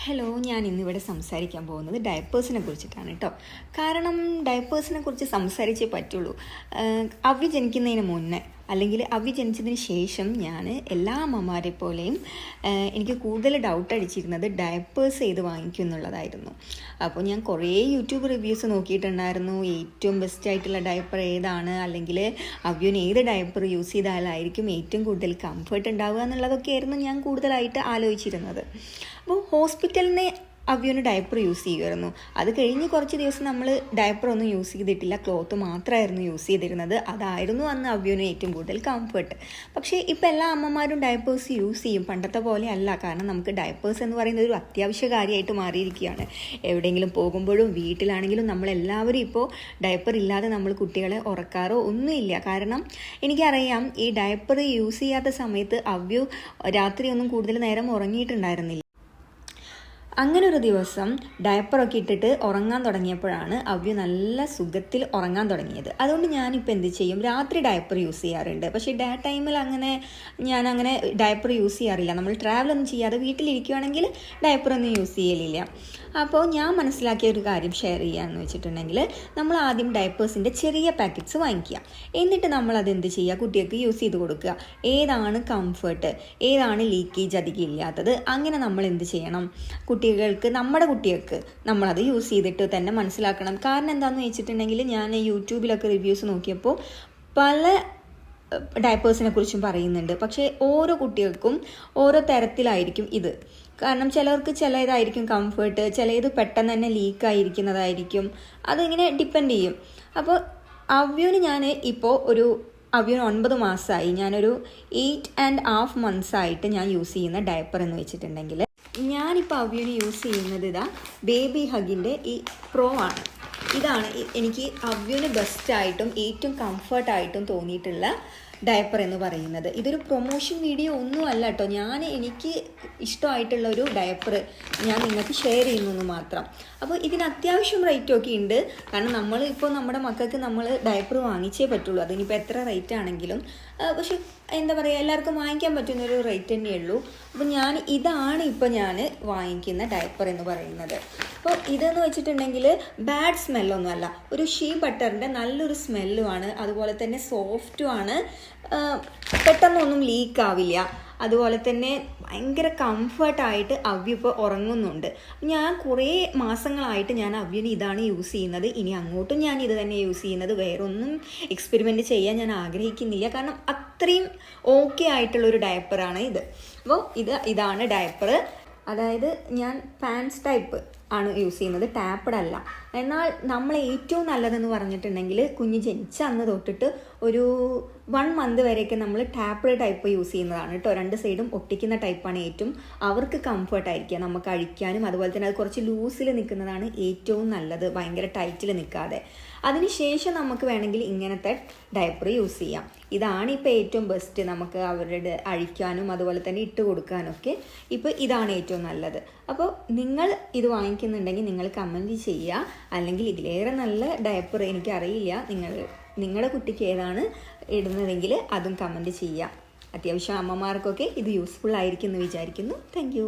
Hello, ഞാൻ ഇന്നിവിടെ സംസാരിക്കാൻ പോകുന്നത് ഡയപ്പേഴ്സിനെ കുറിച്ചിട്ടാണ് കേട്ടോ. കാരണം ഡയപ്പേഴ്സിനെ കുറിച്ച് സംസാരിച്ചേ പറ്റുള്ളൂ. അവ്യ ജനിക്കുന്നതിന് മുന്നേ അല്ലെങ്കിൽ അവ്യ ജനിച്ചതിന് ശേഷം ഞാൻ എല്ലാ അമ്മമാരെ പോലെയും എനിക്ക് കൂടുതൽ ഡൗട്ട് അടിച്ചിരുന്നത് ഡയപ്പേഴ്സ് ഏത് വാങ്ങിക്കും എന്നുള്ളതായിരുന്നു. അപ്പോൾ ഞാൻ കുറേ യൂട്യൂബ് റിവ്യൂസ് നോക്കിയിട്ടുണ്ടായിരുന്നു. ഏറ്റവും ബെസ്റ്റ് ആയിട്ടുള്ള ഡയപ്പർ ഏതാണ്, അല്ലെങ്കിൽ അവ്യന് ഏത് ഡയപ്പർ യൂസ് ചെയ്താലായിരിക്കും ഏറ്റവും കൂടുതൽ കംഫർട്ട് ഉണ്ടാവുക എന്നുള്ളതൊക്കെയായിരുന്നു ഞാൻ കൂടുതലായിട്ട് ആലോചിച്ചിരുന്നത്. അപ്പോൾ ഹോസ്പിറ്റലിനെ അവ്യന് ഡയപ്പർ യൂസ് ചെയ്യുമായിരുന്നു. അത് കഴിഞ്ഞ് കുറച്ച് ദിവസം നമ്മൾ ഡയപ്പർ ഒന്നും യൂസ് ചെയ്തിട്ടില്ല, ക്ലോത്ത് മാത്രമായിരുന്നു യൂസ് ചെയ്തിരുന്നത്. അതായിരുന്നു അന്ന് അവ്യന് ഏറ്റവും കൂടുതൽ കംഫർട്ട്. പക്ഷേ ഇപ്പോൾ എല്ലാ അമ്മമാരും ഡയപ്പേഴ്സ് യൂസ് ചെയ്യും, പണ്ടത്തെ പോലെ അല്ല. കാരണം നമുക്ക് ഡയപ്പേഴ്സ് എന്ന് പറയുന്നത് ഒരു അത്യാവശ്യ കാര്യമായിട്ട് മാറിയിരിക്കുകയാണ്. എവിടെയെങ്കിലും പോകുമ്പോഴും വീട്ടിലാണെങ്കിലും നമ്മളെല്ലാവരും ഇപ്പോൾ ഡയപ്പർ ഇല്ലാതെ നമ്മൾ കുട്ടികളെ ഉറക്കാറോ ഒന്നുമില്ല. കാരണം എനിക്കറിയാം, ഈ ഡയപ്പർ യൂസ് ചെയ്യാത്ത സമയത്ത് അവ്യു രാത്രി ഒന്നും കൂടുതൽ നേരം ഉറങ്ങിയിട്ടുണ്ടായിരുന്നില്ല. അങ്ങനെ ഒരു ദിവസം ഡയപ്പറൊക്കെ ഇട്ടിട്ട് ഉറങ്ങാൻ തുടങ്ങിയപ്പോഴാണ് അവ്യ നല്ല സുഖത്തിൽ ഉറങ്ങാൻ തുടങ്ങിയത്. അതുകൊണ്ട് ഞാനിപ്പോൾ എന്ത് ചെയ്യും, രാത്രി ഡയപ്പർ യൂസ് ചെയ്യാറുണ്ട്. പക്ഷേ ഡേ ടൈമിൽ ഞാനങ്ങനെ ഡയപ്പർ യൂസ് ചെയ്യാറില്ല. നമ്മൾ ട്രാവലൊന്നും ചെയ്യാതെ വീട്ടിലിരിക്കുകയാണെങ്കിൽ ഡയപ്പറൊന്നും യൂസ് ചെയ്യലില്ല. അപ്പോൾ ഞാൻ മനസ്സിലാക്കിയ ഒരു കാര്യം ഷെയർ ചെയ്യാമെന്ന് വെച്ചിട്ടുണ്ടെങ്കിൽ, നമ്മൾ ആദ്യം ഡയപ്പേഴ്സിൻ്റെ ചെറിയ പാക്കറ്റ്സ് വാങ്ങിക്കുക. എന്നിട്ട് നമ്മൾ അതെന്ത് ചെയ്യുക, കുട്ടികൾക്ക് യൂസ് ചെയ്ത് കൊടുക്കുക. ഏതാണ് കംഫർട്ട്, ഏതാണ് ലീക്കേജ് അധികം ഇല്ലാത്തത്, അങ്ങനെ നമ്മൾ എന്ത് ചെയ്യണം, നമ്മുടെ കുട്ടികൾക്ക് നമ്മളത് യൂസ് ചെയ്തിട്ട് തന്നെ മനസ്സിലാക്കണം. കാരണം എന്താണെന്ന് വെച്ചിട്ടുണ്ടെങ്കിൽ, ഞാൻ യൂട്യൂബിലൊക്കെ റിവ്യൂസ് നോക്കിയപ്പോൾ പല ഡയപ്പേഴ്സിനെ കുറിച്ചും പറയുന്നുണ്ട്. പക്ഷേ ഓരോ കുട്ടികൾക്കും ഓരോ തരത്തിലായിരിക്കും ഇത്. കാരണം ചിലർക്ക് ചിലതായിരിക്കും കംഫർട്ട്, ചിലത് പെട്ടെന്ന് തന്നെ ലീക്കായിരിക്കുന്നതായിരിക്കും. അതിങ്ങനെ ഡിപ്പെൻഡ് ചെയ്യും. അപ്പോൾ അവ്യന് ഞാൻ ഇപ്പോൾ അവ്യന് 9 മാസമായി. ഞാനൊരു 8.5 months ആയിട്ട് ഞാൻ യൂസ് ചെയ്യുന്ന ഡയപ്പർ എന്ന് വെച്ചിട്ടുണ്ടെങ്കിൽ, ഞാനിപ്പോൾ അവ്യന് യൂസ് ചെയ്യുന്നത് ബേബി ഹഗിൻ്റെ ഈ പ്രോ ആണ്. ഇതാണ് എനിക്ക് അവ്യന് ബെസ്റ്റായിട്ടും ഏറ്റവും കംഫർട്ടായിട്ടും തോന്നിയിട്ടുള്ള ഡയപ്പർ എന്ന് പറയുന്നത്. ഇതൊരു പ്രൊമോഷൻ വീഡിയോ ഒന്നും അല്ല കേട്ടോ. എനിക്ക് ഇഷ്ടമായിട്ടുള്ള ഒരു ഡയപ്പർ ഞാൻ നിങ്ങൾക്ക് ഷെയർ ചെയ്യുന്നു മാത്രം. അപ്പോൾ ഇതിന് അത്യാവശ്യം റേറ്റൊക്കെ ഉണ്ട്. കാരണം നമ്മളിപ്പോൾ നമ്മുടെ മക്കൾക്ക് നമ്മൾ ഡയപ്പർ വാങ്ങിച്ചേ പറ്റുള്ളൂ. അതിനിപ്പോൾ എത്ര റേറ്റ് ആണെങ്കിലും. പക്ഷെ എന്താ പറയുക, എല്ലാവർക്കും വാങ്ങിക്കാൻ പറ്റുന്നൊരു റേറ്റ് തന്നെയുള്ളൂ. അപ്പോൾ ഇതാണ് ഇപ്പോൾ ഞാൻ വാങ്ങിക്കുന്ന ഡയപ്പർ എന്ന് പറയുന്നത്. അപ്പോൾ ഇതെന്ന് വെച്ചിട്ടുണ്ടെങ്കിൽ ബാഡ് സ്മെല്ലൊന്നുമല്ല. ഒരു ഷീ ബട്ടറിൻ്റെ നല്ലൊരു സ്മെല്ലുമാണ്. അതുപോലെ തന്നെ സോഫ്റ്റുമാണ്. പെട്ടെന്നൊന്നും ലീക്കാവില്ല. അതുപോലെ തന്നെ ഭയങ്കര കംഫർട്ടായിട്ട് അവ്യ ഇപ്പോൾ ഉറങ്ങുന്നുണ്ട്. ഞാൻ കുറേ മാസങ്ങളായിട്ട് ഞാൻ അവ്യന് ഇതാണ് യൂസ് ചെയ്യുന്നത്. ഇനി അങ്ങോട്ടും ഞാൻ ഇത് തന്നെ യൂസ് ചെയ്യുന്നത്. വേറൊന്നും എക്സ്പെരിമെൻറ്റ് ചെയ്യാൻ ഞാൻ ആഗ്രഹിക്കുന്നില്ല. കാരണം അത്രയും ഓക്കെ ആയിട്ടുള്ളൊരു ഡയപ്പറാണ് ഇത്. അപ്പോൾ ഇതാണ് ഡയപ്പർ. അതായത് ഞാൻ പാൻസ് ടൈപ്പ് ആണ് യൂസ് ചെയ്യുന്നത്, ടാപ്പഡ് അല്ല. എന്നാൽ നമ്മൾ ഏറ്റവും നല്ലതെന്ന് പറഞ്ഞിട്ടുണ്ടെങ്കിൽ, കുഞ്ഞ് ജനിച്ച അന്ന് തൊട്ടിട്ട് ഒരു 1 month വരെയൊക്കെ നമ്മൾ ടാപ്പഡ് ടൈപ്പ് യൂസ് ചെയ്യുന്നതാണ് കേട്ടോ. 2 സൈഡും ഒട്ടിക്കുന്ന ടൈപ്പാണ് ഏറ്റവും അവർക്ക് കംഫർട്ടായിരിക്കുക. നമുക്ക് അഴിക്കാനും അതുപോലെ തന്നെ അത് കുറച്ച് ലൂസിൽ നിൽക്കുന്നതാണ് ഏറ്റവും നല്ലത്, ഭയങ്കര ടൈറ്റിൽ നിൽക്കാതെ. അതിനുശേഷം നമുക്ക് വേണമെങ്കിൽ ഇങ്ങനത്തെ ഡയപ്പർ യൂസ് ചെയ്യാം. ഇതാണ് ഇപ്പോൾ ഏറ്റവും ബെസ്റ്റ്. നമുക്ക് അവരുടെ അഴിക്കാനും അതുപോലെ തന്നെ ഇട്ട് കൊടുക്കാനൊക്കെ ഇപ്പോൾ ഇതാണ് ഏറ്റവും നല്ലത്. അപ്പോൾ നിങ്ങൾ ഇത് വാങ്ങിക്കുന്നുണ്ടെങ്കിൽ നിങ്ങൾ കമൻറ്റ് ചെയ്യുക. അല്ലെങ്കിൽ ഇതിലേറെ നല്ല ഡയപ്പർ എനിക്കറിയില്ല, നിങ്ങളുടെ കുട്ടിക്ക് ഏതാണ് ഇടുന്നതെങ്കിൽ അതും കമൻറ്റ് ചെയ്യുക. അത്യാവശ്യം അമ്മമാർക്കൊക്കെ ഇത് യൂസ്ഫുൾ ആയിരിക്കും എന്ന് വിചാരിക്കുന്നു. താങ്ക്